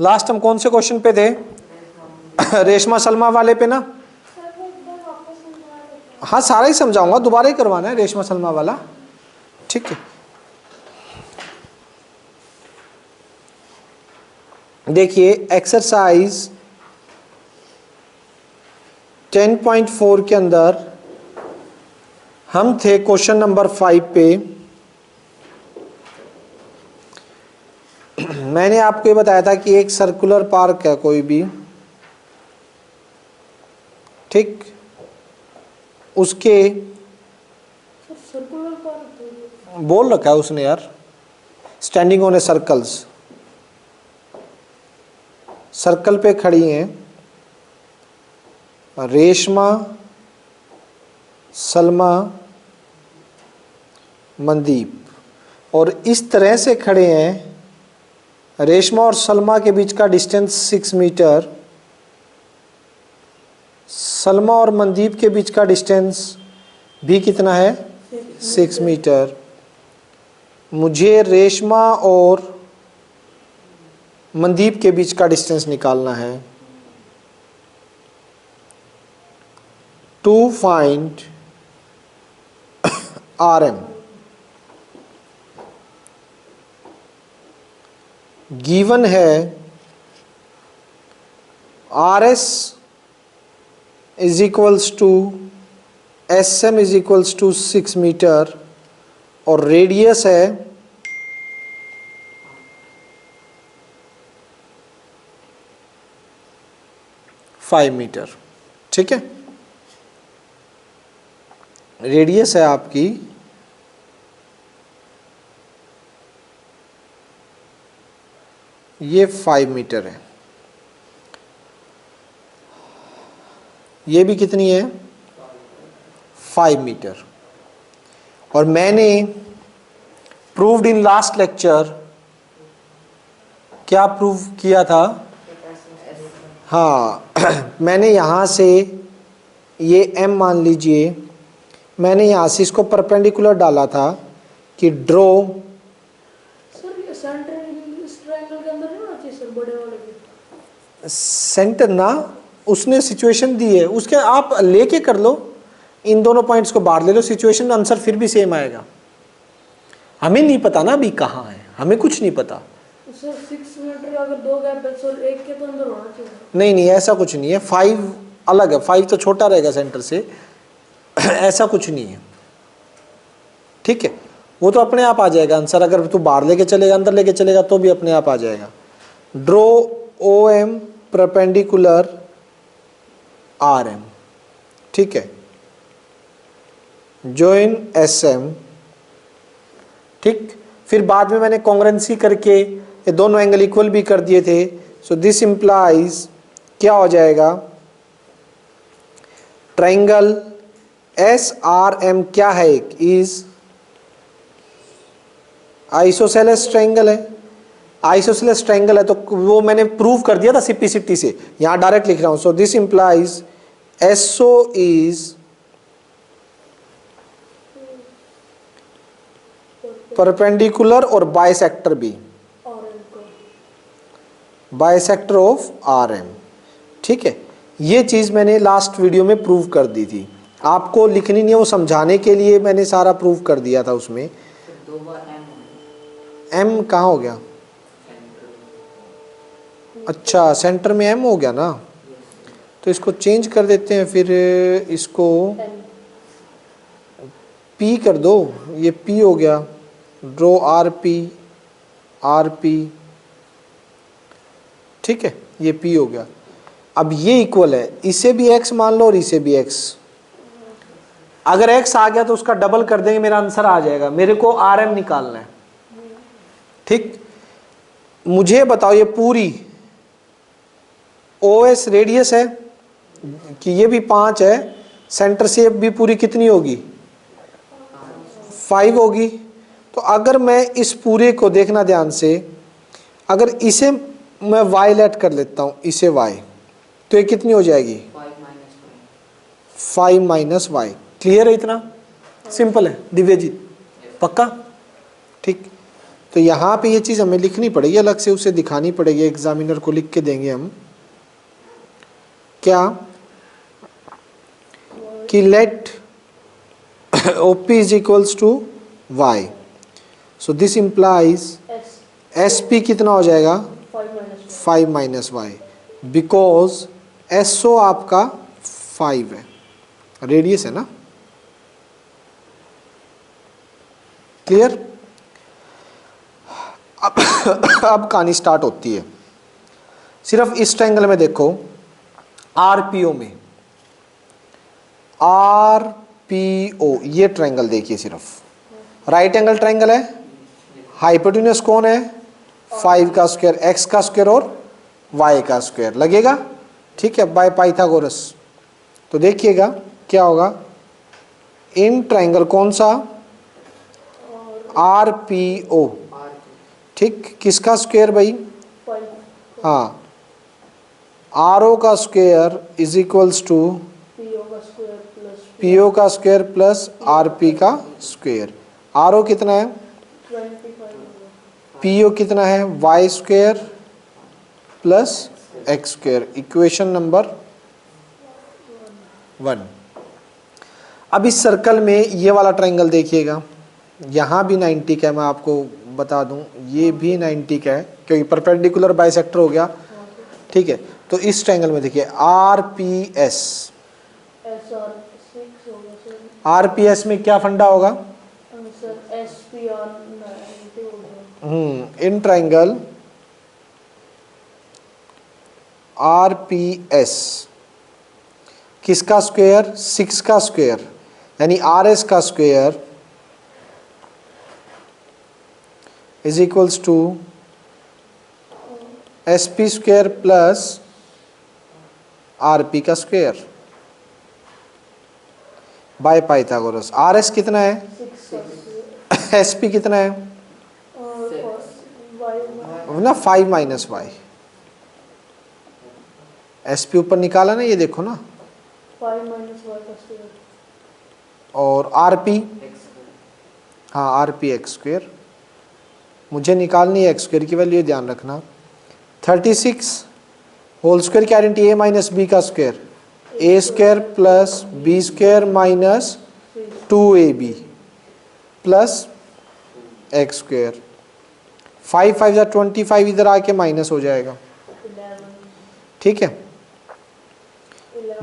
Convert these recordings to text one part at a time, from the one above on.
Last हम कौन से क्वेश्चन पे थे? रेशमा सलमा वाले पे ना। हाँ सारा ही समझाऊंगा, दोबारा ही करवाना है रेशमा सलमा वाला, ठीक है। देखिए एक्सरसाइज 10.4 के अंदर हम थे क्वेश्चन नंबर 5 पे। मैंने आपको ये बताया था कि एक सर्कुलर पार्क है कोई भी, ठीक, उसके सर्कुलर पार्क बोल रखा है उसने यार, standing on A circles, circle पे खड़ी हैं रेशमा सलमा मनदीप, और इस तरह से खड़े हैं, रेशमा और सलमा के बीच का डिस्टेंस 6 मीटर, सलमा और मनदीप के बीच का डिस्टेंस भी कितना है? 6 मीटर। मुझे रेशमा और मनदीप के बीच का डिस्टेंस निकालना है। टू फाइंड RM गिवन है RS is equals to SM is equals to 6 metre और रेडियस है 5 मीटर, ठीक है। रेडियस है आपकी ये 5 मीटर है, ये भी कितनी है? 5 मीटर। और मैंने प्रूव्ड इन लास्ट लेक्चर क्या प्रूव किया था? हाँ मैंने यहाँ से ये M मान लीजिए, मैंने यहाँ से इसको परपेंडिकुलर डाला था कि ड्रॉ। सर ये सेंटर इस ट्रायंगल के अंदर नहीं होना चाहिए सर, बड़े वाले के सेंटर ना उसने सिचुएशन दी है, उसके आप लेके कर लो, इन दोनों पॉइंट्स को बाहर ले लो, सिचुएशन आंसर फिर भी सेम आएगा। हमें नहीं पता ना अभी कहाँ है, हमें कुछ नहीं पता। सर 6 मीटर अगर दो गैप है सर, एक के तो अंदर होना चाहिए। नहीं नहीं ऐसा कुछ नहीं है, 5 अलग है, 5 तो छोटा रहेगा सेंटर से ऐसा कुछ नहीं है, ठीक है। वो तो अपने आप आ जाएगा आंसर, अगर तू बाहर लेके चलेगा अंदर लेके चलेगा तो भी अपने आप आ जाएगा। ड्रॉ OM परपेंडिकुलर RM, ठीक है, जॉइन SM, ठीक। फिर बाद में मैंने कॉन्ग्रुएंसी करके ये दोनों एंगल इक्वल भी कर दिए थे। सो दिस इंप्लाइज क्या हो जाएगा? ट्रायंगल SRM क्या है? एक इज आइसोसेलेस ट्रायंगल है, आइसोसेलेस ट्रायंगल है, तो वो मैंने प्रूव कर दिया था सिंपलिसिटी से, यहां डायरेक्ट लिख रहा हूं। So this implies SO is perpendicular और बाइसेक्टर भी, बाइसेक्टर ऑफ RM, ठीक है। ये चीज मैंने लास्ट वीडियो में प्रूव कर दी थी, आपको लिखनी नहीं है, वो समझाने के लिए मैंने सारा प्रूव कर दिया था उसमें। M कहाँ हो गया? अच्छा सेंटर में M हो गया ना, तो इसको चेंज कर देते हैं, फिर इसको P कर दो, ये P हो गया। ड्रॉ RP, ठीक है, ये P हो गया। अब ये इक्वल है, इसे भी X मान लो और इसे भी X, अगर X आ गया तो उसका डबल कर देंगे, मेरा आंसर आ जाएगा। मेरे को RM निकालना है, ठीक। मुझे बताओ ये पूरी OS रेडियस है कि ये भी 5 है, सेंटर शेप भी पूरी कितनी होगी? 5 होगी। तो अगर मैं इस पूरे को देखना ध्यान से, अगर इसे मैं Y लेट कर लेता हूं, इसे Y, तो ये कितनी हो जाएगी? 5 माइनस Y। क्लियर है? इतना सिंपल है दिव्य जी, पक्का? ठीक। तो यहाँ पे ये चीज़ हमें लिखनी पड़ेगी, अलग से उसे दिखानी पड़ेगी, एग्जामिनर को लिख के देंगे हम क्या कि let OP is equals to y, so this implies as SP कितना हो जाएगा 5 5 माइनस वाई, बिकॉज SO आपका 5 है, रेडियस है ना। क्लियर। अब कहानी स्टार्ट होती है। सिर्फ इस ट्रायंगल में देखो, RPO में, RPO ये ट्रायंगल देखिए, सिर्फ राइट एंगल ट्रायंगल है, हाइपोटेन्यूस कौन है 5 का स्क्वायर, x का स्क्वायर और y का स्क्वायर लगेगा, ठीक है, बाय पाइथागोरस। तो देखिएगा क्या होगा, इन ट्रायंगल कौन सा RPO, ठीक, किसका स्क्वायर भाई, 5 हाँ, RO का square is equals to PO का स्क्वायर प्लस PO का स्क्वायर प्लस RP का स्क्वायर। RO कितना है, 25 PO कितना है, y square plus x square, equation number 1। अब इस सर्कल में ये वाला ट्रायंगल देखिएगा, यहाँ भी 90 का है, मैं आपको बता दूं ये भी 90 का है क्योंकि परपेंडिकुलर बाइसेक्टर हो गया, ठीक है। तो इस ट्रायंगल में देखिए RPS, एस और 6 होगा सर, RPS में क्या फंडा होगा, सर SP और 90 होगा। इन ट्रायंगल RPS किसका स्क्वायर 6 का स्क्वायर, यानी RS का square is equals to SP square plus RP का स्क्वायर बाय पाइथागोरस। RS कितना है 6 का SP कितना है और y ना 5 माइनस वाई, SP ऊपर निकाला ना, ये देखो ना, 5 माइनस y का स्क्वायर और RP, हाँ RP x स्क्वायर, मुझे निकालनी है x स्क्वायर की वैल्यू, ध्यान रखना। 36 होल स्क्वायर की आइडेंटिटी a माइनस बी का square, a square plus b square minus 2ab plus x square. 5 5 जा 25, इधर आके माइनस हो जाएगा, 11 ठीक है,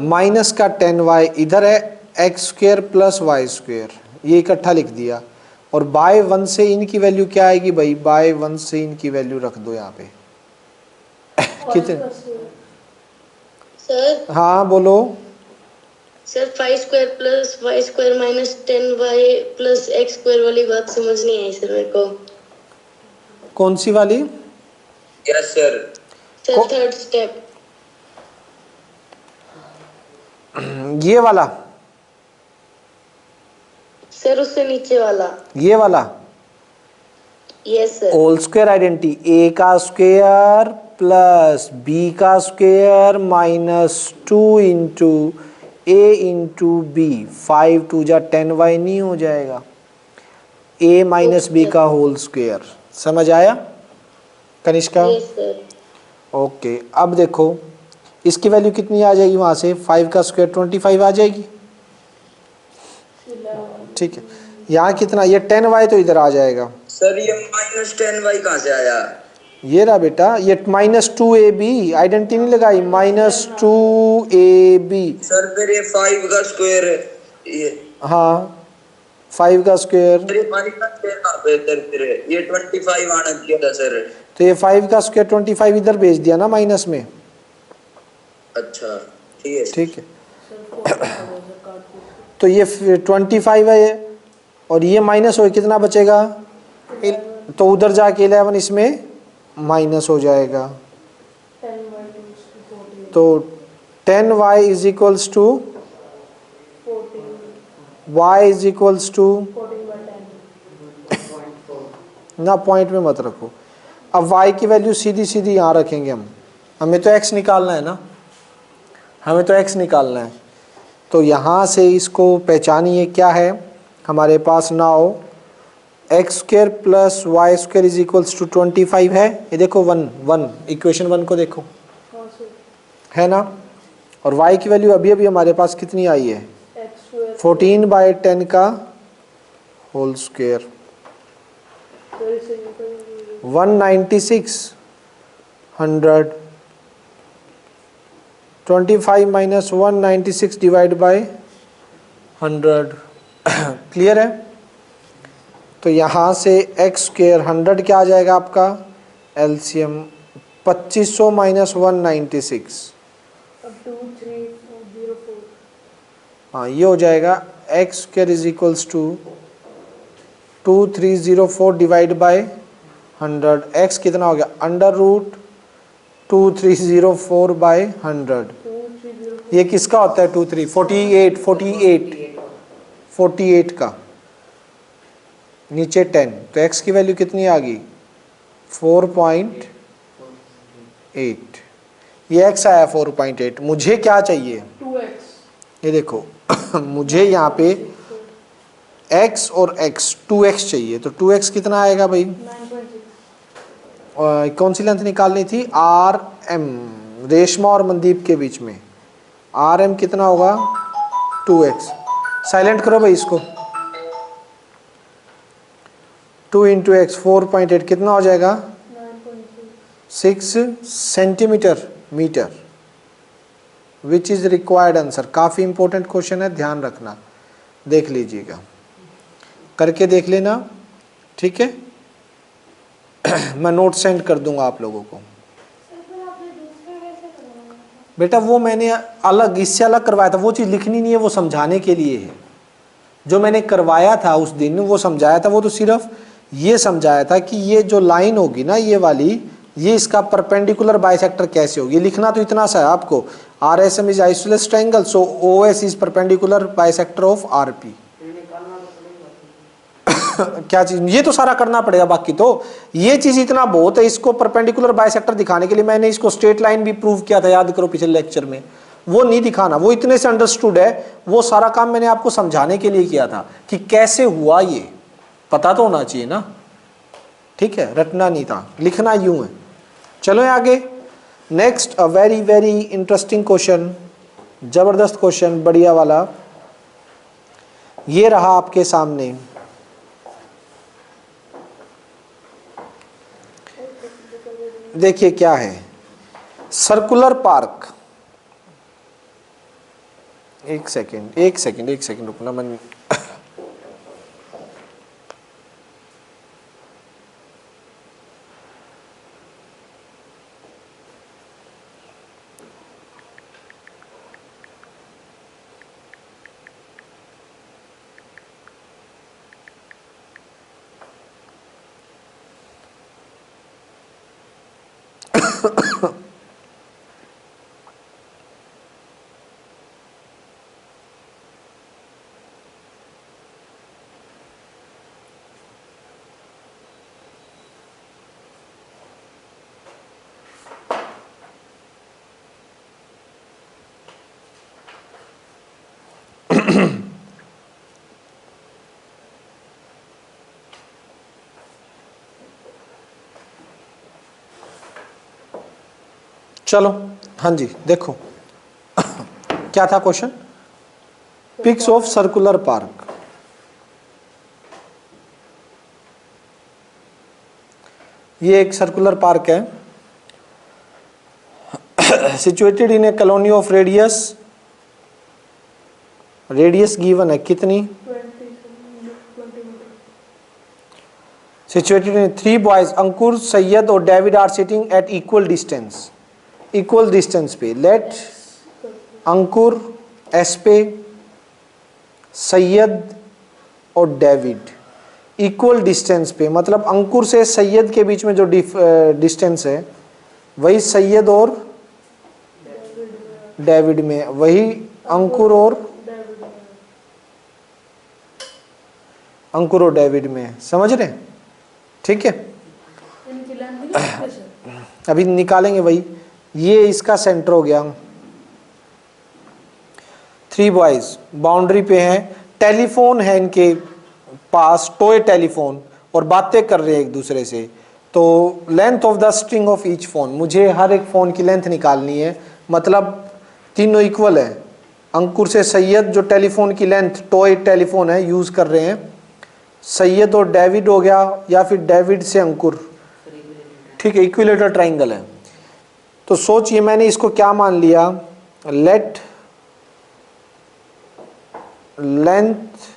माइनस का 10y, इधर है x square plus y square, ये इकट्ठा लिख दिया, और बाय 1 से इनकी वैल्यू क्या आएगी भाई, बाय 1 से इनकी वैल्यू रख दो यहाँ पे कितने, सर हाँ बोलो, sir 5 square plus y square minus 10y plus x square वाली बात समझ नहीं आई सर मेरे को। कौन सी वाली, yes sir. Sir third step, ये वाला, सर उससे नीचे वाला, ये वाला yes sir. Whole square identity, a का स्क्वायर प्लस b का square minus 2 into a into b, 5 2 जा 10y नहीं हो जाएगा, a माइनस बी का होल स्क्वायर, समझ आया कनिष्का, यस सर। ओके। अब देखो इसकी वैल्यू कितनी आ जाएगी, वहाँ से 5 का स्क्वायर 25 आ जाएगी, 11 ठीक है, यहाँ कितना, ये 10y तो इधर आ जाएगा, सर ये माइनस 10y कहाँ से आया? ये रहा बेटा, ये माइनस 2ab, आइडेंटिटी नहीं लगाई, माइनस 2ab, सर फिर ये 5 का स्क्वायर, ये हाँ 5 का स्क्वायर, फिर ये माइनस 10 कहाँ पे सर, फिर ये 25 आना चाहिए था सर। तो ये 5 का स्क्वायर 25 इधर भेज दिया ना माइनस में, अच्छा ठीक है सर। ठीक है, सर 40 होगा सर काट के तो ये 25 है ये, और ये माइनस हो कितना बचेगा, तो उधर जाके 11 इसमें माइनस हो जाएगा, 10 माइनस 14 तो 10y is equals to 14 y is equals to 14/10 ना, पॉइंट में मत रखो, अब y की वैल्यू सीधी सीधी यहाँ रखेंगे हम, हमें तो x निकालना है ना, हमें तो x निकालना है, तो यहाँ से इसको पहचानिए क्या है हमारे पास, now x square plus y square is equals to 25 है। ये देखो 1 इक्वेशन 1 को देखो, हाँ सर, है ना। और y की वैल्यू अभी अभी हमारे पास कितनी आई है, एक्स स्क्वायर 14/10 का होल स्क्वायर, सर इसे निकाल 196 100 25 माइनस 196 डिवाइड बाय 100 क्लियर है। तो यहाँ से एक्स स्क्वायर 100 क्या आ जाएगा आपका एलसीएम 2500 माइनस 196, अब 2304 हाँ ये हो जाएगा x square is equals to 2304 divide by 100। X कितना हो गया अंडर रूट 2304 बाय 100। 2304 ये किसका होता है 48 का नीचे 10, तो x की वैल्यू कितनी आ गई 4.8। ये x आया 4.8। मुझे क्या चाहिए 2x ये देखो मुझे यहाँ पे x और x 2x चाहिए, तो 2x कितना आएगा भाई 9.6 कौन सी लेंथ निकालनी थी आर एम, रेशमा और मनदीप के बीच में आर एम कितना होगा 2x। साइलेंट करो भाई इसको, 2 इंटू एक्स 4.8 कितना हो जाएगा 6 centimetre metre, which is required answer. काफ़ी इंपॉर्टेंट क्वेश्चन है, ध्यान रखना, देख लीजिएगा, करके देख लेना, ठीक है। मैं नोट सेंड कर दूंगा आप लोगों को। बेटा वो मैंने अलग इससे अलग करवाया था, वो चीज़ लिखनी नहीं है, वो समझाने के लिए है। जो मैंने करवाया था उस दिन वो समझाया था, वो तो सिर्फ ये समझाया था कि ये जो लाइन होगी ना ये वाली, ये इसका परपेंडिकुलर बाइसेक्टर कैसे होगी। लिखना तो इतना सा है आपको, R S M is isosceles triangle, so O S is perpendicular bisector of R P. क्या चीज, ये तो सारा करना पड़ेगा, बाकी तो ये चीज इतना बहुत है। इसको परपेंडिकुलर बाइसेक्टर दिखाने के लिए मैंने इसको स्ट्रेट लाइन भी प्रूव किया था, याद करो पिछले लेक्चर में। वो नहीं दिखाना, वो इतने से अंडरस्टूड है, वो सारा काम मैंने आपको समझाने के लिए किया था कि कैसे हुआ, ये पता तो होना चाहिए ना, ठीक है, रटना नहीं था, लिखना यूं है। चलो आगे, next a very very interesting question, जबरदस्त क्वेश्चन, बढ़िया वाला, ये रहा आपके सामने। देखिए क्या है, सर्कुलर पार्क। एक सेकंड रुकना, मैं चलो, हाँ जी देखो क्या था question, pics of circular park. ये एक सर्कुलर पार्क है, situated in a colony of radius given है कितनी, 20 metre. Situated in 3 boys, Ankur, Syed और David are sitting at equal distance पे। लेट अंकुर एस पे, सैयद और डेविड इक्वल डिस्टेंस पे, मतलब अंकुर से सैयद के बीच में जो डिस्टेंस है वही सैयद और डेविड में, वही अंकुर और डेविड में, समझ रहे हैं, ठीक है। इनकी लेंथ भी नहीं सर, अभी निकालेंगे वही, ये इसका सेंटर हो गया। 3 बॉयज बाउंड्री पे हैं, टेलीफोन है इनके पास, टॉय टेलीफोन, और बातें कर रहे हैं एक दूसरे से, तो length of the string of each phone, मुझे हर एक फ़ोन की लेंथ निकालनी है। मतलब तीनों इक्वल है। अंकुर से सैयद जो टेलीफोन की लेंथ, टॉय टेलीफोन है यूज़ कर रहे हैं, सैयद और डेविड हो गया, या फिर डेविड से अंकुर, ठीक है, इक्विलेटरल ट्राइंगल है। तो सोचिए मैंने इसको क्या मान लिया, late length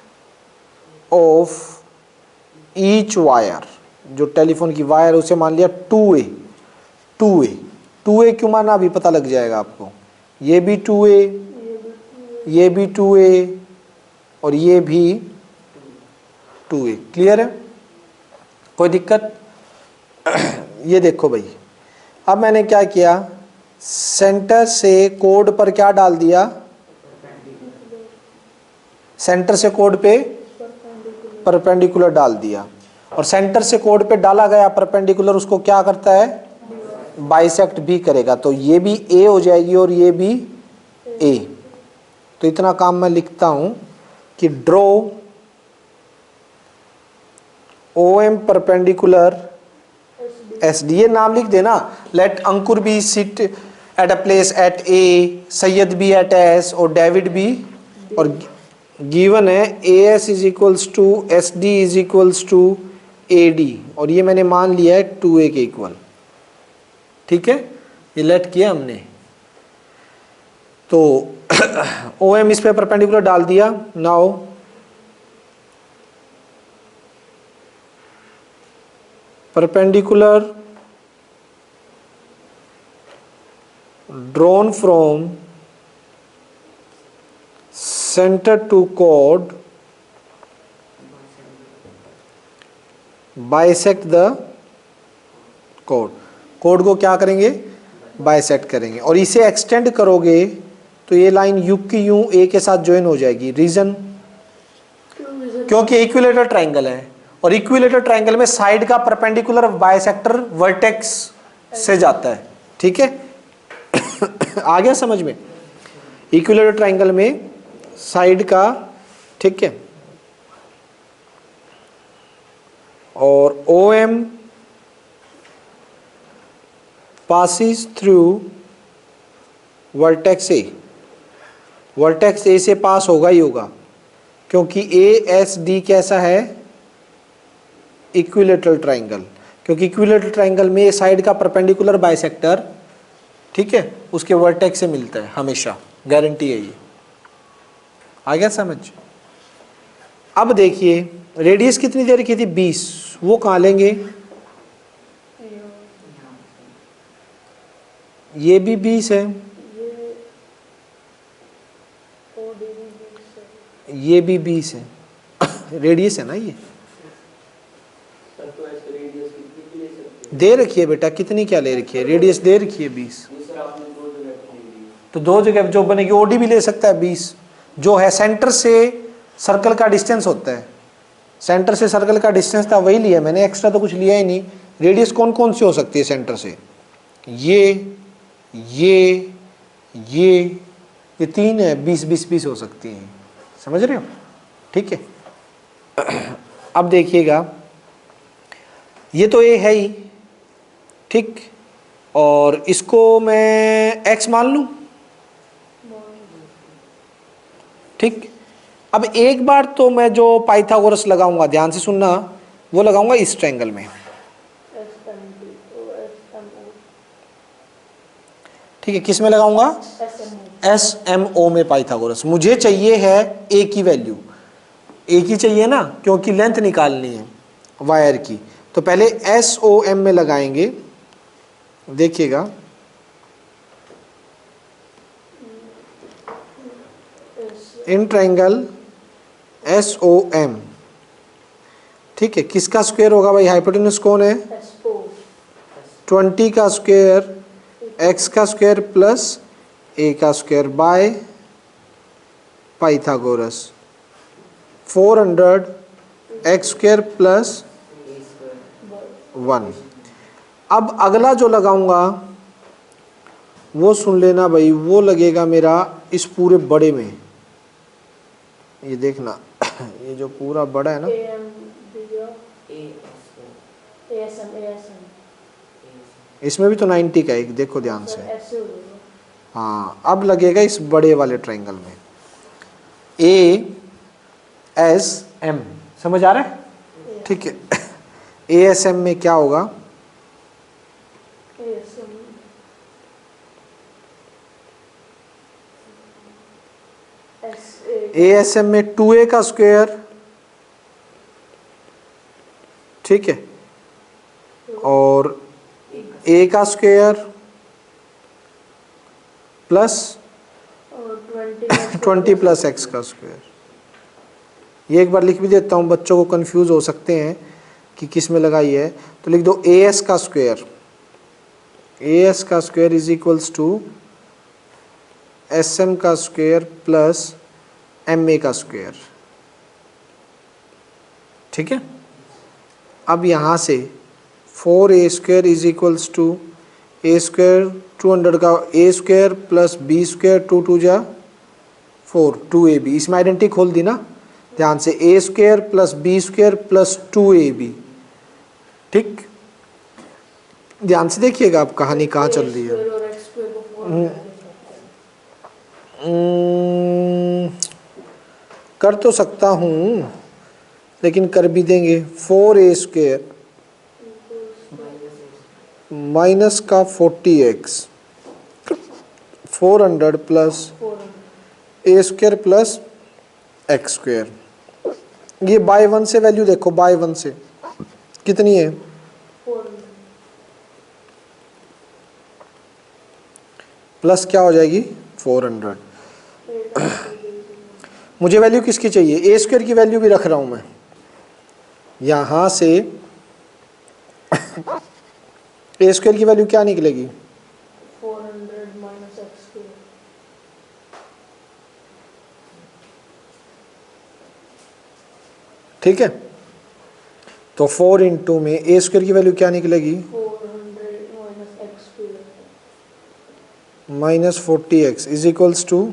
of each wire, जो टेलीफोन की वायर उसे मान लिया 2a। 2a क्यों माना अभी पता लग जाएगा आपको। ये भी 2a, ये भी 2a और ये भी 2a। क्लियर है, कोई दिक्कत? ये देखो भाई, अब मैंने क्या किया, सेंटर से कोड पर क्या डाल दिया, सेंटर से कोड पे परपेंडिकुलर डाल दिया, और सेंटर से कोड पे डाला गया परपेंडिकुलर उसको क्या करता है, बाइसेक्ट भी करेगा। तो ये भी a हो जाएगी और ये भी a। तो इतना काम मैं लिखता हूं कि ड्रॉ OM परपेंडिकुलर SD, ये नाम लिख देना। Let Ankur be sit at a place at A, Syed be at S और डेविड भी, और गिवन है AS is equals to SD is equals to AD, और ये मैंने मान लिया है 2A के इक्वल। ठीक है, ये लेट किया हमने। तो OM इस पे परपेंडिकुलर डाल दिया। Now perpendicular drawn from center to chord bisect the chord। Code को क्या करेंगे, बाइसेक्ट करेंगे, और इसे एक्सटेंड करोगे तो ये लाइन यू की यूं ए के साथ ज्वाइन हो जाएगी। रीजन, क्योंकि इक्विलेटरल ट्राइंगल है, और इक्विलेटरल ट्राइंगल में साइड का परपेंडिकुलर बाइसेक्टर वर्टेक्स से जाता है। ठीक है, आ गया समझ में? इक्विलेटरल ट्राइंगल में साइड का, ठीक है, और OM passes through वर्टेक्स ए। वर्टेक्स ए से पास होगा ही होगा, क्योंकि ASD कैसा है, इक्विलेटरल ट्राइंगल, क्योंकि इक्विलेटरल ट्राइंगल में साइड का परपेंडिकुलर बाइसेक्टर, ठीक है, उसके वर्टेक्स से मिलता है हमेशा, गारंटी है ये। आ गया समझ? अब देखिए रेडियस कितनी दे रखी थी, 20, वो कहाँ लेंगे, ये भी 20 है, ये भी 20 है, रेडियस है ना ये, दे रखी है बेटा, कितनी क्या ले रखी है, रेडियस दे रखी है 20। तो दो जगह जो बनेगी, OD भी ले सकता है 20, जो है सेंटर से सर्कल का डिस्टेंस होता है, सेंटर से सर्कल का डिस्टेंस था वही लिया मैंने, एक्स्ट्रा तो कुछ लिया ही नहीं। रेडियस कौन कौन सी हो सकती है सेंटर से, ये 3 है, 20 हो सकती हैं, समझ रहे हो? ठीक है, अब देखिएगा, ये तो A है ही, ठीक, और इसको मैं x मान लूं, ठीक। अब एक बार तो मैं जो पाइथागोरस लगाऊंगा, ध्यान से सुनना, वो लगाऊंगा इस ट्रायंगल में, ठीक है। किस में लगाऊंगा, SMO में पाइथागोरस। मुझे चाहिए है A की वैल्यू, A की चाहिए ना, क्योंकि लेंथ निकालनी है वायर की। तो पहले SOM में लगाएंगे, देखिएगा, इन ट्रायंगल SOM, ठीक है। किसका स्क्वायर होगा भाई, हाइपोटेनस कौन है, 20 का स्क्वायर, x का स्क्वायर प्लस a का square by Pythagoras, 400 x square plus 1। अब अगला जो लगाऊंगा वो सुन लेना भाई, वो लगेगा मेरा इस पूरे बड़े में, ये देखना, ये जो पूरा बड़ा है ना, ASM इसमें भी तो 90 का एक, देखो ध्यान सर से। ऐसे हो जाएगा। हाँ, अब लगेगा इस बड़े वाले ट्रायंगल में ASM, समझ आ रहा है? ठीक है। ASM में क्या होगा? ASM ASM में 2a का स्क्वायर, ठीक है, और a का स्क्वायर प्लस और 20 प्लस x का स्क्वायर। ये एक बार लिख भी देता हूँ, बच्चों को कंफ्यूज हो सकते हैं कि किस में लगाई है। तो लिख दो AS का स्क्वायर, AS का square is equals to SM का स्क्वायर प्लस MA का स्क्वायर, ठीक है। अब यहाँ से 4a square is equals to a square 200 का a square plus b square 2 2 जा 4 2ab। इसमें आइडेंटिटी खोल दी ना ध्यान से, a square plus b square plus 2ab, ठीक। ध्यान से देखिएगा आप कहानी कहाँ चल रही है। और x स्क्वायर को 4 कर देते कर तो सकता हूँ, लेकिन कर भी देंगे। 4a स्क्वायर माइनस का 40x 400 plus 400 a square plus x square. ये बाय 1 से वैल्यू देखो, बाय 1 से कितनी है? 400 प्लस क्या हो जाएगी? 400। मुझे वैल्यू किसकी चाहिए? a स्क्वायर की वैल्यू भी रख रहा हूँ मैं यहाँ से। a स्क्वायर की वैल्यू क्या निकलेगी? 400 माइनस x स्क्वायर ठीक है। तो 4 इंटू में a स्क्वायर की वैल्यू क्या निकलेगी? 400 minus x square minus 40x is equals to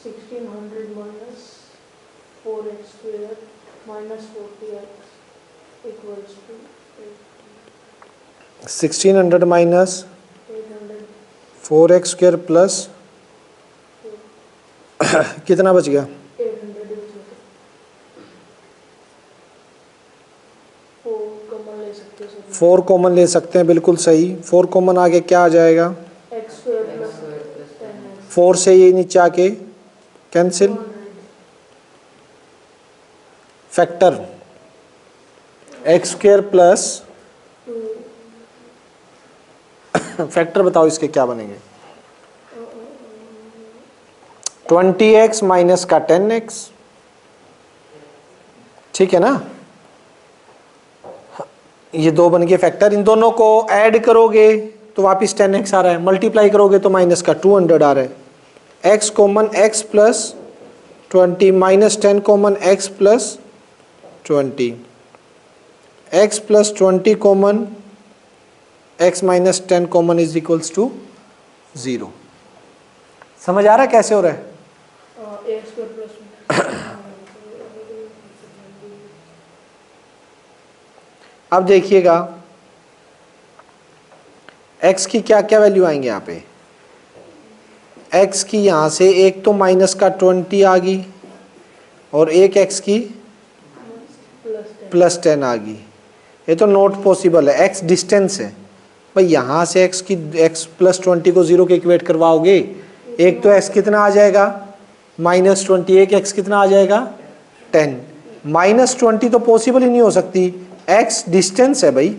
1600 minus 4x square minus 40x equals to 1600 minus 800 4x square plus कितना बच गया? 800 कॉमन ले सकते हैं 4 कॉमन ले सकते हैं, बिल्कुल सही। 4 कॉमन आगे क्या आ जाएगा? x स्क्वायर प्लस 10x 4 से ये नीचे आके cancel, factor x square plus factor बताओ इसके क्या बनेंगे? 20x माइनस का 10x, ठीक है ना। ये दो बन गए फैक्टर। इन दोनों को ऐड करोगे तो वापस 10x आ रहा है, मल्टीप्लाई करोगे तो माइनस का 200 आ रहा है। x common x plus 20 minus 10 common x plus 20, x plus 20 common x minus 10 common is equals to 0। समझ आ रहा है कैसे हो रहा है? x स्क्वायर प्लस अब देखिएगा x की क्या क्या वैल्यू आएंगे यहाँ पे। x की यहाँ से एक तो माइनस का 20 आ गई और एक x की प्लस 10 आ गई। ये तो नॉट पॉसिबल है, x डिस्टेंस है भाई। यहाँ से x प्लस 20 को 0 के इक्वेट करवाओगे, एक तो x कितना आ जाएगा? माइनस 20, एक x कितना आ जाएगा? 10। माइनस 20 तो पॉसिबल ही नहीं हो सकती, x डिस्टेंस है भाई,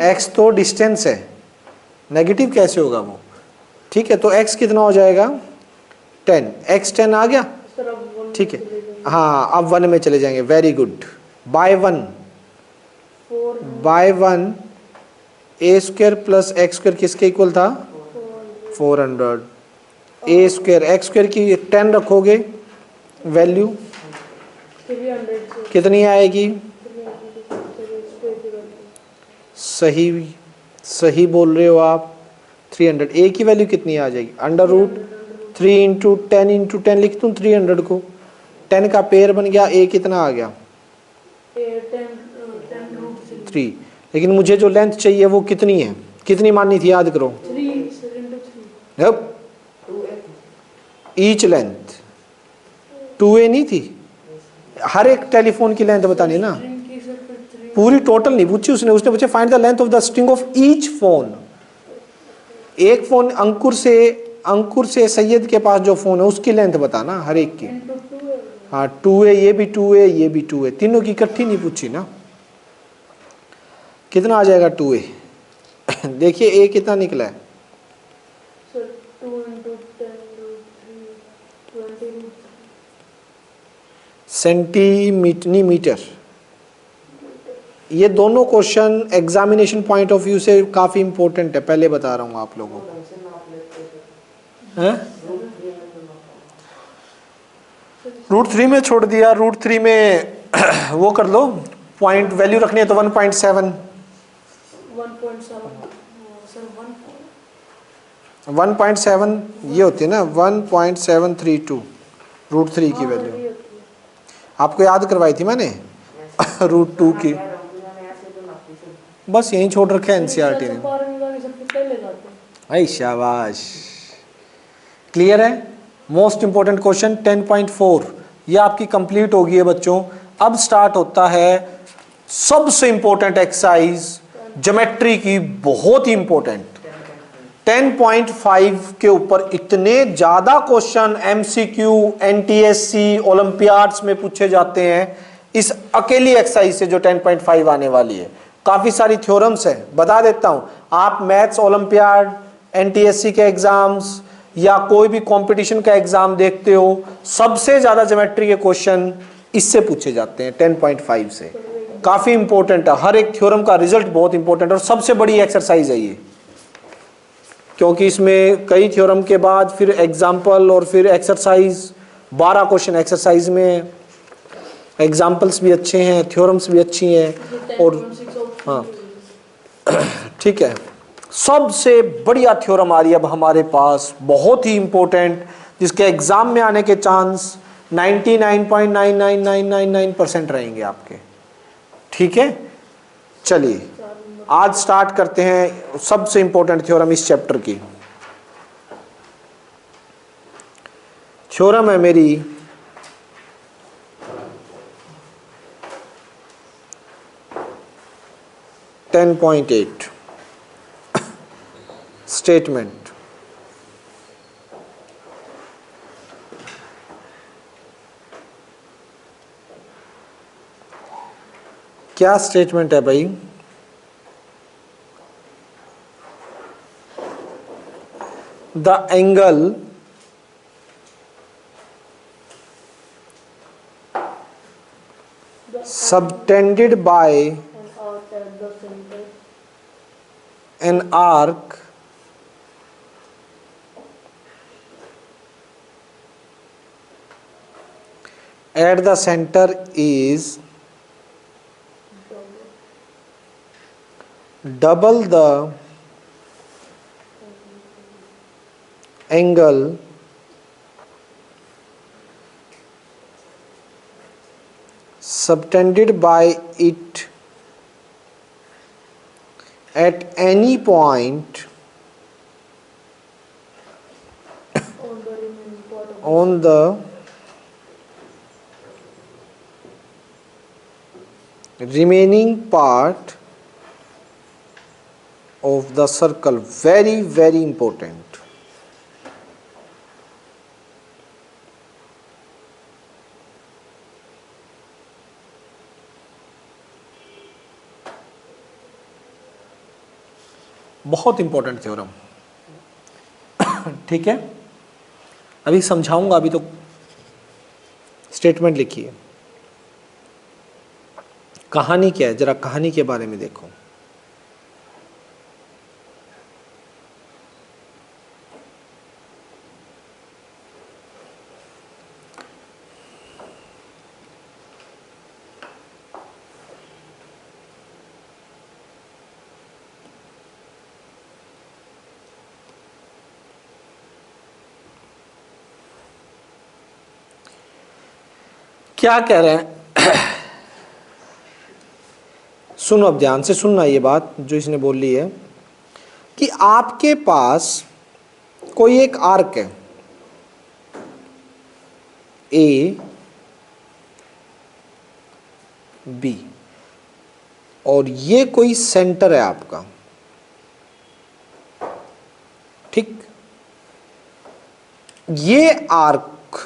x तो डिस्टेंस है, नेगेटिव कैसे होगा वो? ठीक है, तो x कितना हो जाएगा? 10। x 10 आ गया, ठीक है। हाँ, अब 1 में चले जाएंगे, very good. By 1 a square plus x square किसके इक्वल था? 400। a स्क्वायर x स्क्वायर की 10 रखोगे, वैल्यू 300 कितनी आएगी? सही सही बोल रहे हो आप, 300। a की वैल्यू कितनी आ जाएगी? अंडर रूट 3 इंटू 10 इंटू 10 लिख दूँ 300 को, 10 का पेयर बन गया, a कितना आ गया? 10√3 3, लेकिन मुझे जो लेंथ चाहिए वो कितनी है, कितनी माननी थी, याद करो। 3 सर इंटू 3 अब ईच लेंथ 2a नहीं थी, हर एक टेलीफोन की लेंथ बतानी ना, स्ट्रिंग की सर फिर 3 पूरी टोटल नहीं पूछी उसने पूछे find the length of the string of each phone. एक फोन अंकुर से सैयद के पास जो फोन है उसकी लेंथ बताना हर एक की। इंटू 2 है। हाँ 2a, ये भी 2a, ये भी 2a, तीनों की इकट्ठी नहीं पूछी ना। कितना आ जाएगा 2a देखिए a कितना निकला है, सर 2 इंटू 10√3 20√3 सेंटीमीटर नहीं मीटर। ये दोनों question examination point of view से काफी इंपॉर्टेंट है, पहले बता रहा हूँ आप लोगों को। हैं? √3 में छोड़ दिया, √3 में वो कर लो, पॉइंट वैल्यू रखनी है तो 1.7, 1.7 सर 1.7 ये होती है ना, 1.732 √3 की वैल्यू आपको याद करवाई थी मैंने √2 की, बस यहीं छोड़ रखे है एनसीईआरटी ने। आई शाबाश, क्लियर है। मोस्ट इंपॉर्टेंट क्वेश्चन 10.4 ये आपकी कंप्लीट हो गई है बच्चों। अब स्टार्ट होता है सबसे इंपॉर्टेंट एक्सरसाइज ज्योमेट्री की, बहुत ही इंपॉर्टेंट। 10.5 के ऊपर इतने ज्यादा क्वेश्चन एमसीक्यू एनटीएससी ओलंपियाड्स में पूछे जाते हैं इस अकेली एक्सरसाइज से जो 10.5 आने वाली है। काफी सारी थ्योरम्स हैं, बता देता हूं। आप मैथ्स ओलंपियाड, एनटीएससी के एग्जाम्स या कोई भी कंपटीशन का एग्जाम देखते हो, सबसे ज्यादा ज्योमेट्री के क्वेश्चन इससे पूछे जाते हैं 10.5 से। काफी इंपॉर्टेंट है, हर एक थ्योरम का रिजल्ट बहुत इंपॉर्टेंट है और सबसे बड़ी एक्सरसाइज है ये, क्योंकि इसमें कई थ्योरम के बाद फिर एग्जाम्पल और फिर एक्सरसाइज, 12 क्वेश्चन एक्सरसाइज में। एग्जाम्पल्स भी अच्छे हैं, थ्योरम्स भी अच्छी हैं और हाँ ठीक है। सबसे बढ़िया थ्योरम आ रही है अब हमारे पास, बहुत ही इंपॉर्टेंट, जिसके एग्जाम में आने के चांस 99.99999% रहेंगे आपके। ठीक है, चलिए आज स्टार्ट करते हैं सबसे इंपॉर्टेंट थ्योरम इस चैप्टर की। थ्योरम है मेरी (10.8) स्टेटमेंट। क्या स्टेटमेंट है भाई? The angle subtended by an arc at the center is double the angle subtended by it at any point on the remaining part of the circle. Very very important. बहुत important theorem. ठीक है, अभी समझाऊंगा, अभी तो statement लिखिए। कहानी क्या है, जरा कहानी के बारे में देखो। क्या कह रहे हैं सुनो अब ध्यान से सुनना ये बात जो इसने बोली है कि आपके पास कोई एक आर्क है ए बी और ये कोई सेंटर है आपका, ठीक। ये आर्क,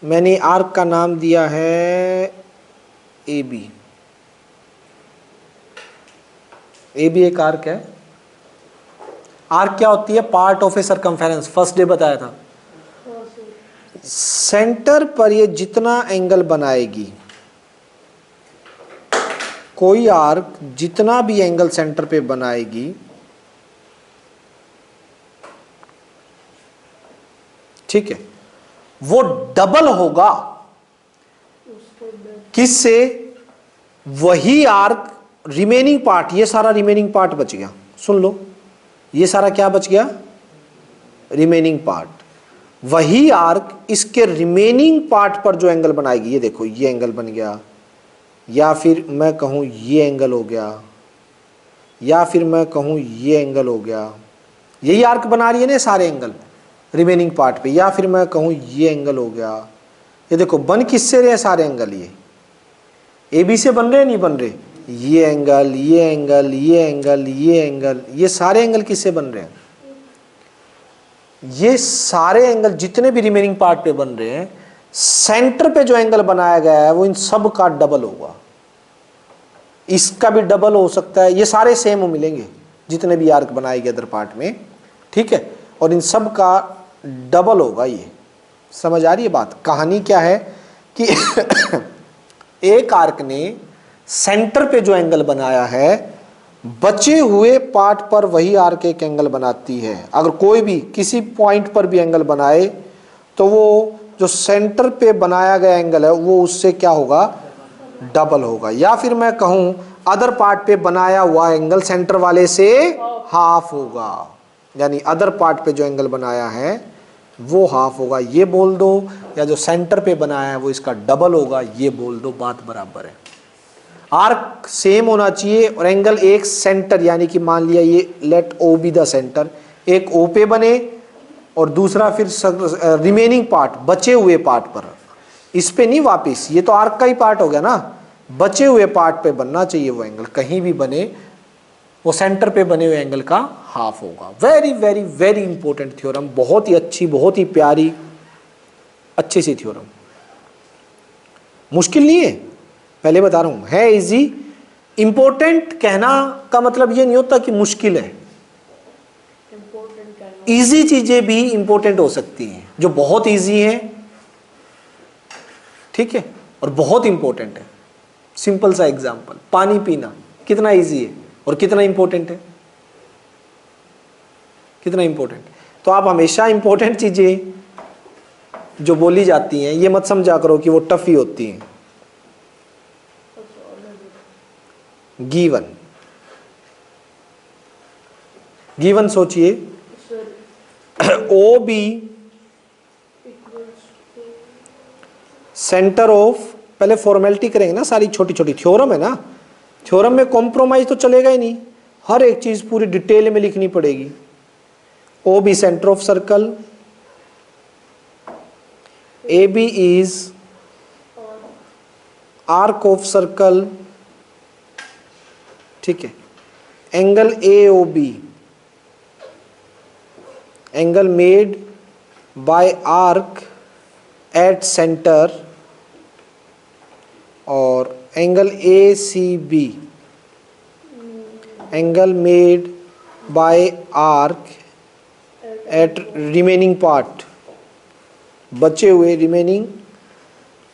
मैंने आर्क का नाम दिया है ए बी। ए बी एक आर्क है। आर्क क्या होती है? Part of A circumference, first day बताया था। सेंटर पर ये जितना एंगल बनाएगी, कोई आर्क जितना भी एंगल सेंटर पे बनाएगी, ठीक है, वो डबल होगा किससे? वही आर्क रिमेनिंग पार्ट, ये सारा रिमेनिंग पार्ट बच गया। सुन लो, ये सारा क्या बच गया? Remaining part. वही आर्क इसके रिमेनिंग पार्ट पर जो एंगल बनाएगी, ये देखो ये एंगल बन गया, या फिर मैं कहूं ये एंगल हो गया, या फिर मैं कहूं ये एंगल हो गया। यही आर्क बना रही है ना सारे एंगल रिमेनिंग पार्ट पे, या फिर मैं कहूं ये एंगल हो गया। ये देखो बन किससे रहे सारे एंगल? ये ए बी से बन रहे नहीं बन रहे? ये एंगल, ये एंगल, ये एंगल, ये एंगल, ये सारे एंगल किससे बन रहे हैं? ये सारे एंगल जितने भी रिमेनिंग पार्ट पे बन रहे हैं, सेंटर पे जो एंगल बनाया गया है वो इन सब का डबल होगा। इसका भी डबल हो सकता है, ये सारे सेम मिलेंगे जितने भी आर्क बनाए गए अदर पार्ट में, ठीक है, और इन सब का डबल होगा। ये समझ आ रही है बात? कहानी क्या है कि एक आर्क ने सेंटर पे जो एंगल बनाया है, बचे हुए पार्ट पर वही आर्क एक एंगल बनाती है। अगर कोई भी किसी पॉइंट पर भी एंगल बनाए तो वो जो सेंटर पे बनाया गया एंगल है वो उससे क्या होगा? डबल होगा। या फिर मैं कहूं अदर पार्ट पे बनाया हुआ एंगल सेंटर वाले से हाफ होगा, यानी अदर पार्ट पे जो एंगल बनाया है वो हाफ होगा, ये बोल दो, या जो सेंटर पे बनाया है वो इसका डबल होगा, ये बोल दो, बात बराबर है। आर्क सेम होना चाहिए और एंगल एक सेंटर, यानी कि मान लिया ये let O be the centre, एक ओ पे बने और दूसरा फिर रिमेनिंग पार्ट बचे हुए पार्ट पर, इस पे नहीं वापिस, ये तो आर्क का ही पार्ट हो गया ना, बचे हुए पार्ट पे बनना चाहिए वो एंगल, कहीं भी बने वो सेंटर पे बने हुए एंगल का हाफ होगा। Very very very important theorem, बहुत ही अच्छी, बहुत ही प्यारी, अच्छी सी थ्योरम, मुश्किल नहीं है, पहले बता रहा हूं, है इजी। इंपॉर्टेंट कहना का मतलब ये नहीं होता कि मुश्किल है, इजी चीजें भी इंपॉर्टेंट हो सकती हैं, जो बहुत इजी है, ठीक है, और बहुत इंपॉर्टेंट है। सिंपल सा एग्जांपल, पानी पीना कितना इजी है और कितना इंपॉर्टेंट है? कितना इंपॉर्टेंट। तो आप हमेशा इंपॉर्टेंट चीजें जो बोली जाती हैं ये मत समझा करो कि वो टफ ही होती हैं। गिवन, गिवन सोचिए, ओ बी सेंटर ऑफ, पहले फॉर्मेलिटी करेंगे ना, सारी छोटी छोटी थ्योरम है ना, थ्योरम में कॉम्प्रोमाइज तो चलेगा ही नहीं, हर एक चीज पूरी डिटेल में लिखनी पड़ेगी। O B centre of circle, A B is arc of circle, ठीक है, angle A O B, angle made by arc at centre, और angle A C B, angle made by arc at remaining part, बचे हुए remaining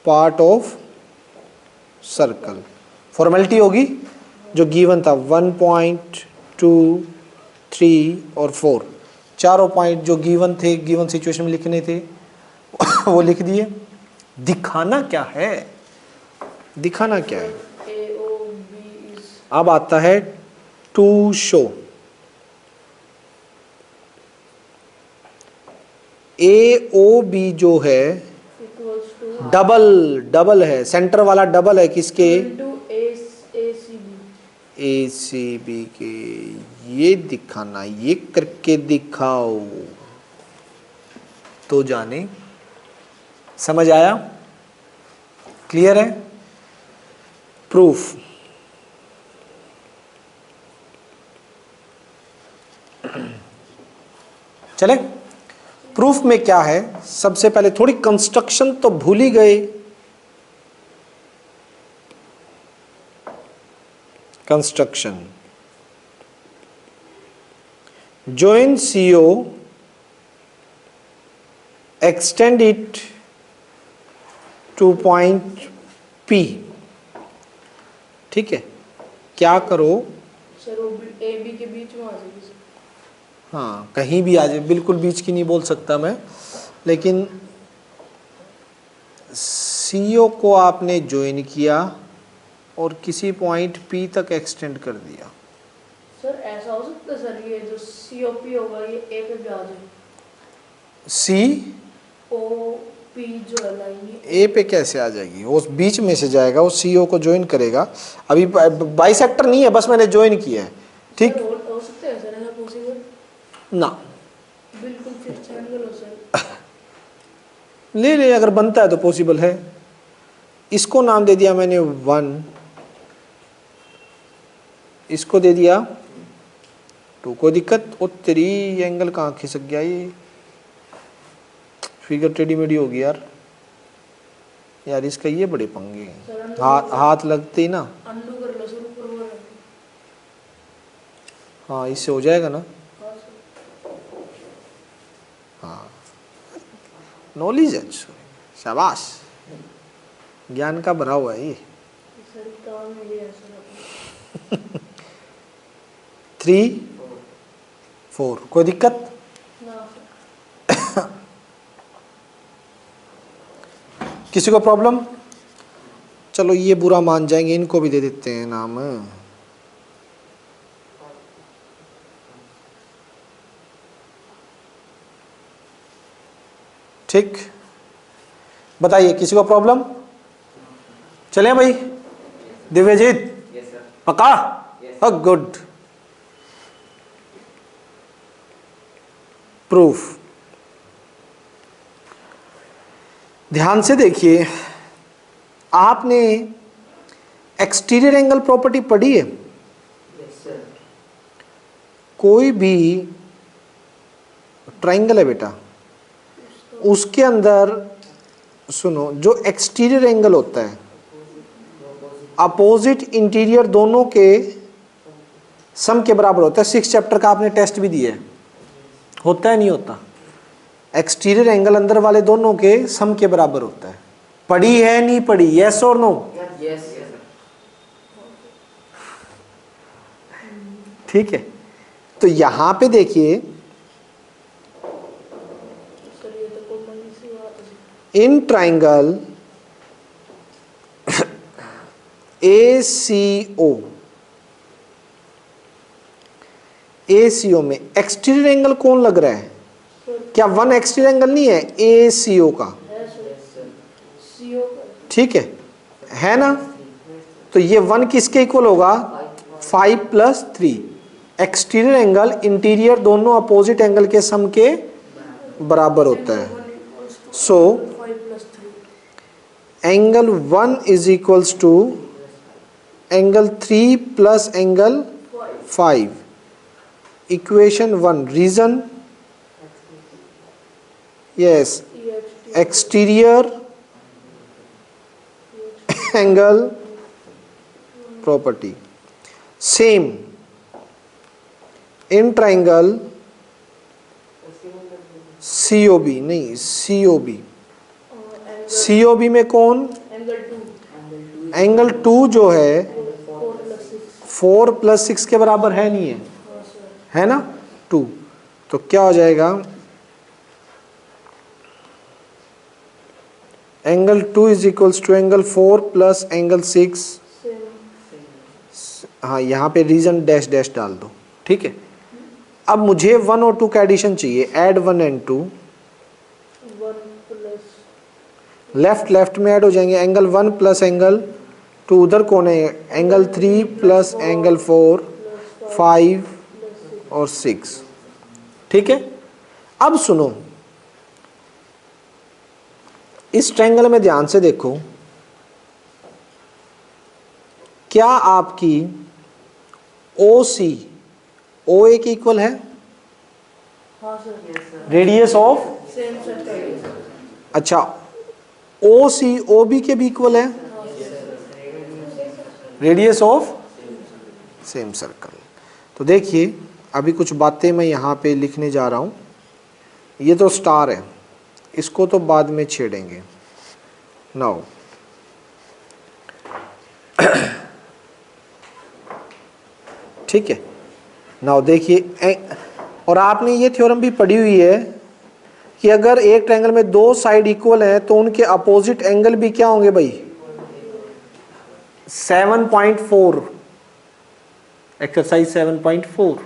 part of circle. Formality होगी जो given था 1, 2, 3 और 4, चारों पॉइंट जो गिवन थे, गिवन सिचुएशन में लिखने थे वो लिख दिए। दिखाना क्या है? दिखाना क्या है? अब आता है to show. A O B जो है डबल है, सेंटर वाला डबल है किसके? ACB, ए से बी के ये दिखाना, ये करके दिखाओ तो जाने। समझ आया? क्लियर है? प्रूफ। चले, प्रूफ में क्या है, सबसे पहले थोड़ी कंस्ट्रक्शन तो भूल ही गए। Construction, join CO, extend it to point P। ठीक है, क्या करो, सर वो ए बी के बीच में आ जाएगी सर। हाँ कहीं भी आ जाए, बिल्कुल बीच की नहीं बोल सकता मैं, लेकिन CO को आपने ज्वाइन किया और किसी पॉइंट P तक एक्सटेंड कर दिया। सर ऐसा हो सकता है सर, ये जो COP होगा ये ए पे भी आ जाए। COP जो है लाइन ए पे कैसे आ जाएगी, वो बीच में से जाएगा, वो CO को ज्वाइन करेगा। अभी बाइसेक्टर नहीं है, बस मैंने ज्वाइन किया है। ठीक, हो सकता है सर, ऐसा पॉसिबल ना बिल्कुल फिक्स एंगल हो सर। ले ले, अगर बनता है तो पॉसिबल है। इसको नाम दे दिया मैंने 1, इसको दे दिया 2। कोई दिक्कत? ओ तेरी एंगल कहाँ खिसक गया, ये फिगर टेढ़ी मेढ़ी होगी यार। यार इसका ये बड़े पंगे हैं, हाथ लगते ही ना। अंडू कर लो सर, ऊपर वो है। हाँ इससे हो जाएगा ना। हाँ सर। हाँ नॉलेज है, शाबाश, ज्ञान का भरा हुआ है ये। सर काम में ये है सर। 3 4 कोई दिक्कत? ना सर। किसी को प्रॉब्लम? चलो ये बुरा मान जाएंगे, इनको भी दे देते हैं नाम। ठीक, बताइए किसी को प्रॉब्लम? चले भाई, दिव्यजीत पक्का? गुड। प्रूफ, ध्यान से देखिए, आपने एक्सटीरियर एंगल प्रॉपर्टी पढ़ी है? कोई भी ट्राइंगल है बेटा, उसके अंदर सुनो, जो एक्सटीरियर एंगल होता है, अपोजिट इंटीरियर दोनों के सम के बराबर होता है। 6 चैप्टर का आपने टेस्ट भी दिया है, होता है नहीं होता? एक्सटीरियर एंगल अंदर वाले दोनों के सम के बराबर होता है। पढ़ी है नहीं पढ़ी? यस और नो? ठीक है, तो यहां पे देखिए, इन ट्राइंगल ACO में एक्सटीरियर एंगल कौन लग रहा है? क्या 1 एक्सटीरियर एंगल नहीं है ACO का? ठीक है ना? तो ये 1 किसके इक्वल होगा? 5 + 3। एक्सटीरियर एंगल इंटीरियर दोनों अपोजिट एंगल के सम के बराबर होता है। So angle 1 is equals to angle 3 + angle 5। Equation 1, reason yes, exterior angle property. Same in triangle COB, नहीं COB में कौन? एंगल 2 जो है 4 + 6 के बराबर है नहीं है ना? 2। तो क्या हो जाएगा? Angle 2 is equals to angle 4 + angle 6। हाँ यहाँ पे रीजन डैश डैश डाल दो। ठीक है, अब मुझे 1 और 2 का एडिशन चाहिए। ऐड 1 and 2, लेफ्ट में ऐड हो जाएंगे। एंगल 1 + एंगल 2 उधर कौन है, एंगल 3 प्लस एंगल 4, 5 और 6। ठीक है, अब सुनो, इस ट्रायंगल में ध्यान से देखो, क्या आपकी OC OA के इक्वल है? हाँ sir, radius of, same circle. अच्छा, OC OB के भी इक्वल है? Radius of same circle. तो देखिए अभी कुछ बातें मैं यहाँ पे लिखने जा रहा हूँ। ये तो स्टार है, इसको तो बाद में छेड़ेंगे। नाउ ठीक है, नाउ देखिए, और आपने ये थ्योरम भी पढ़ी हुई है कि अगर एक ट्रायंगल में दो साइड इक्वल हैं तो उनके अपोजिट एंगल भी क्या होंगे भाई? 7.4, एक्सरसाइज 7.4,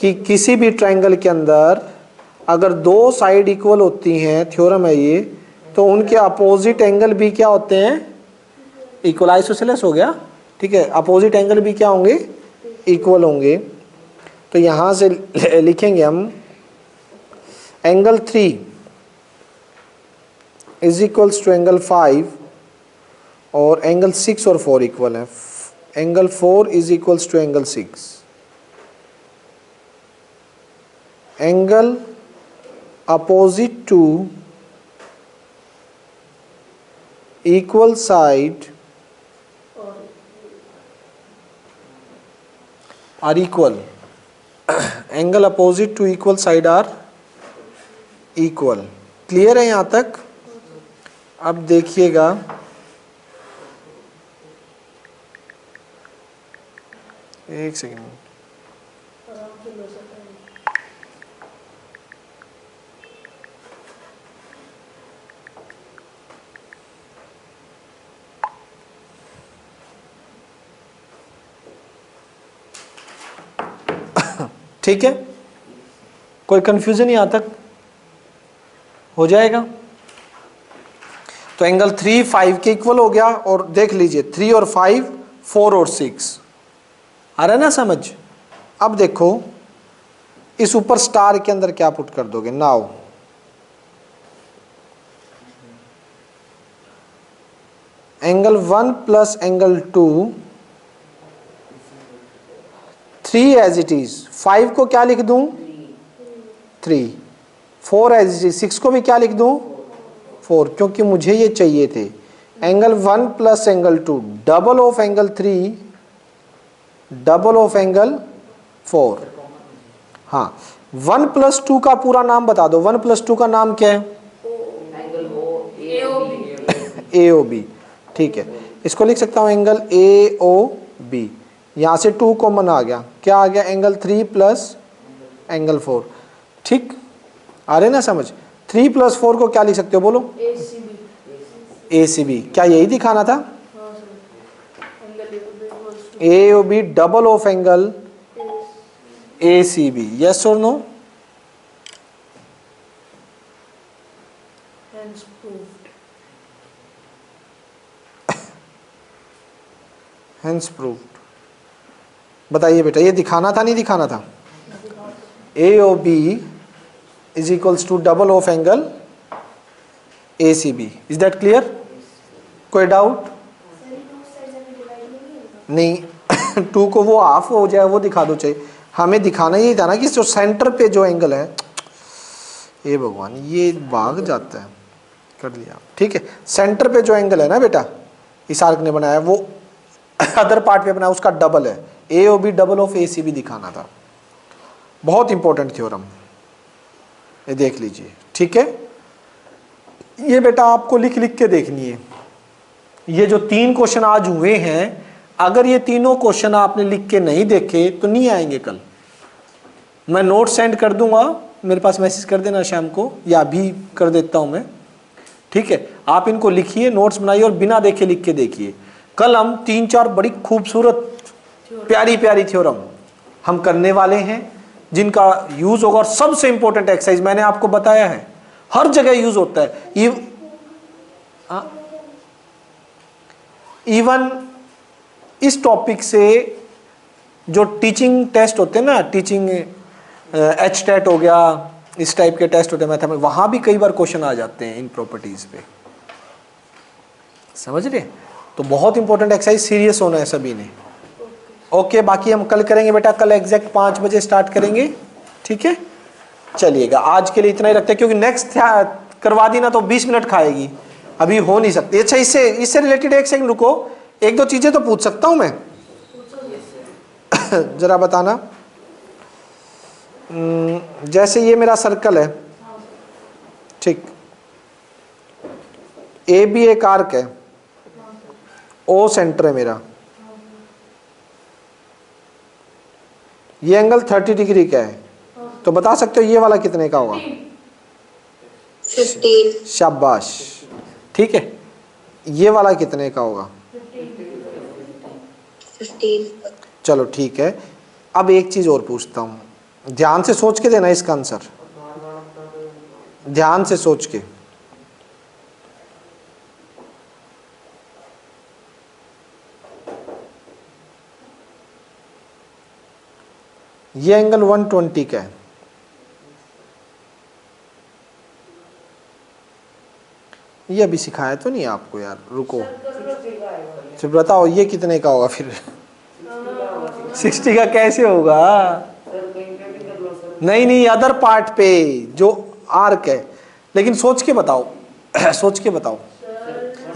कि किसी भी ट्रायंगल के अंदर अगर दो साइड इक्वल होती हैं, थ्योरम है ये, तो उनके अपोजिट एंगल भी क्या होते हैं? इक्वल। आइसोसेलेस हो गया, ठीक है, अपोजिट एंगल भी क्या होंगे? इक्वल होंगे। तो यहाँ से लिखेंगे हम angle 3 is equals to angle 5 और एंगल 6 और 4 इक्वल है। Angle 4 is equals to angle 6। Angle opposite to equal side are equal. Angle opposite to equal side are equal. Clear है यहाँ तक? अब देखिएगा, एक सेकेंड, आराम से लो सकते हैं। ठीक है, कोई कंफ्यूजन यहाँ तक हो जाएगा? तो एंगल 3 5 के इक्वल हो गया, और देख लीजिए 3 और 5 4 और 6 आ रहा है ना समझ? अब देखो इस ऊपर स्टार के अंदर क्या पुट कर दोगे? Now angle 1 plus angle 2, 3 as it is. 5 को क्या लिख दूं? 3। 4 एज इट इज। 6 को भी क्या लिख दूं? 4, क्योंकि मुझे ये चाहिए थे। Angle 1 plus angle 2 double of angle 3 double of angle 4। हाँ, 1 प्लस 2 का पूरा नाम बता दो। 1 प्लस 2 का नाम क्या है? AOB। ठीक है, इसको लिख सकता हूँ एंगल AOB। यहाँ से 2 कॉमन आ गया, क्या आ गया? Angle 3 plus angle 4। ठीक, आ रहे ना समझ? 3 प्लस 4 को क्या लिख सकते हो, बोलो? ACB। क्या यही दिखाना था? हाँ sir, angle AOB double of angle ACB। Yes और no? hence proved। Hence proved. बताइए बेटा, ये दिखाना था नहीं दिखाना था? AOB is equals to double of angle ACB। Is that clear? कोई डाउट नहीं? 2 को वो हाफ हो जाए वो दिखा दो चाहिए। हमें दिखाना यही था ना कि जो सेंटर पे जो एंगल है, ये भगवान ये भाग जाता है। कर लिया, ठीक है। सेंटर पे जो एंगल है ना बेटा, इस आर्क ने बनाया, वो अदर पार्ट पे बनाया, उसका डबल है। AOB डबल ऑफ ACB दिखाना था। बहुत इंपॉर्टेंट थ्योरम, ये देख लीजिए, ठीक है। ये बेटा आपको लिख लिख के देखनी है। ये जो 3 क्वेश्चन आज हुए हैं, अगर ये तीनों क्वेश्चन आपने लिख के नहीं देखे तो नहीं आएंगे कल। मैं नोट सेंड कर दूंगा, मेरे पास मैसेज कर देना शाम को, या अभी कर देता हूं मैं, ठीक है। आप इनको लिखिए, नोट्स बनाइए और बिना देखे लिख के देखिए। कल हम 3-4 बड़ी खूबसूरत प्यारी प्यारी थ्योरम हम करने वाले हैं, जिनका यूज होगा। और सबसे इंपॉर्टेंट एक्सरसाइज मैंने आपको बताया है, हर जगह यूज होता है। इवन इस टॉपिक से जो टीचिंग टेस्ट होते हैं ना, टीचिंग HTET हो गया, इस टाइप के टेस्ट होते हैं मैथमेटिक्स, वहाँ भी कई बार क्वेश्चन आ जाते हैं इन प्रॉपर्टीज़ पे, समझ रहे? तो बहुत इंपॉर्टेंट एक्सरसाइज, सीरियस होना है सभी ने। ओके, बाकी हम कल करेंगे बेटा, कल एग्जैक्ट 5 बजे स्टार्ट करेंगे, ठीक है? चलिएगा, आज के लिए इतना ही रखते हैं, क्योंकि नेक्स्ट करवा दी ना तो 20 मिनट खाएगी, अभी हो नहीं सकती। अच्छा, इससे रिलेटेड एक सेकंड रुको, एक दो चीज़ें तो पूछ सकता हूँ मैं? जरा बताना। जैसे ये मेरा सर्कल है, ठीक, ए बी एक आर्क है, ओ सेंटर है मेरा, ये एंगल 30 डिग्री का है, तो बता सकते हो ये वाला कितने का होगा? 15। शाबाश, ठीक है। ये वाला कितने का होगा? 15। चलो ठीक है। अब एक चीज और पूछता हूं, ध्यान से सोच के देना इसका आंसर, ध्यान से सोच के। ये एंगल 120 का है, ये अभी सिखाया तो नहीं आपको यार, रुको फिर बताओ ये कितने का होगा फिर? 60 का कैसे होगा? नहीं, अदर पार्ट पे जो आर्क है, लेकिन सोच के बताओ सोच के बताओ।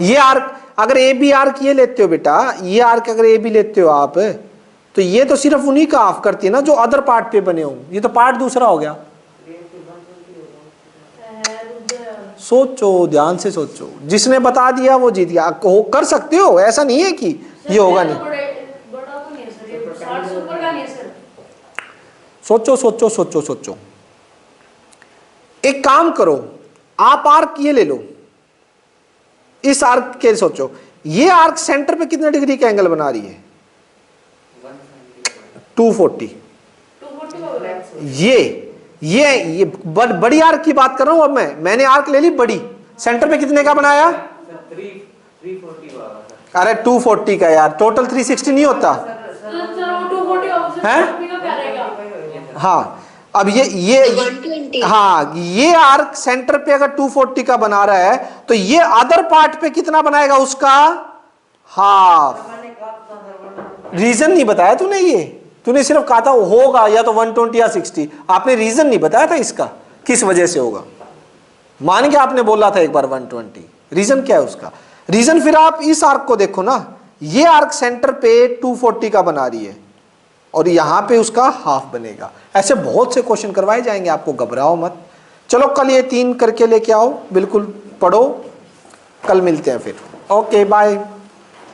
ये आर्क अगर ए बी आर्क ये लेते हो बेटा, ये आर्क अगर ए बी लेते हो आप, तो ये तो सिर्फ उन्हीं का ऑफ करती है ना जो अदर पार्ट पे बने हो, ये तो पार्ट दूसरा हो गया। सोचो, ध्यान से सोचो, जिसने बता दिया वो जीत गया। कर सकते हो, ऐसा नहीं है कि ये होगा नहीं। सोचो सोचो सोचो सोचो। एक काम करो, आप आर्क ये ले लो, इस आर्क के सोचो, ये आर्क सेंटर पे कितने डिग्री का एंगल बना रही है? 240। ये बड़ी आर्क की बात कर रहा हूं अब मैंने आर्क ले ली बड़ी, सेंटर पे कितने का बनाया? 340। अरे 240 का यार, टोटल 360 नहीं होता है? हाँ, अब ये 120। हाँ, ये आर्क सेंटर पे अगर 240 का बना रहा है, तो ये अदर पार्ट पे कितना बनाएगा? उसका हाफ। रीजन नहीं बताया तूने, तूने सिर्फ कहा था होगा या तो 120 या 60, आपने रीजन नहीं बताया था इसका किस वजह से होगा। मान के आपने बोला था एक बार 120, रीजन क्या है उसका? रीजन फिर आप इस आर्क को देखो ना, ये आर्क सेंटर पे 240 का बना रही है और यहां पे उसका हाफ बनेगा। ऐसे बहुत से क्वेश्चन करवाए जाएंगे, आपको घबराओ मत। चलो कल ये 3 करके लेके आओ, बिल्कुल पढ़ो, कल मिलते हैं फिर। Okay bye.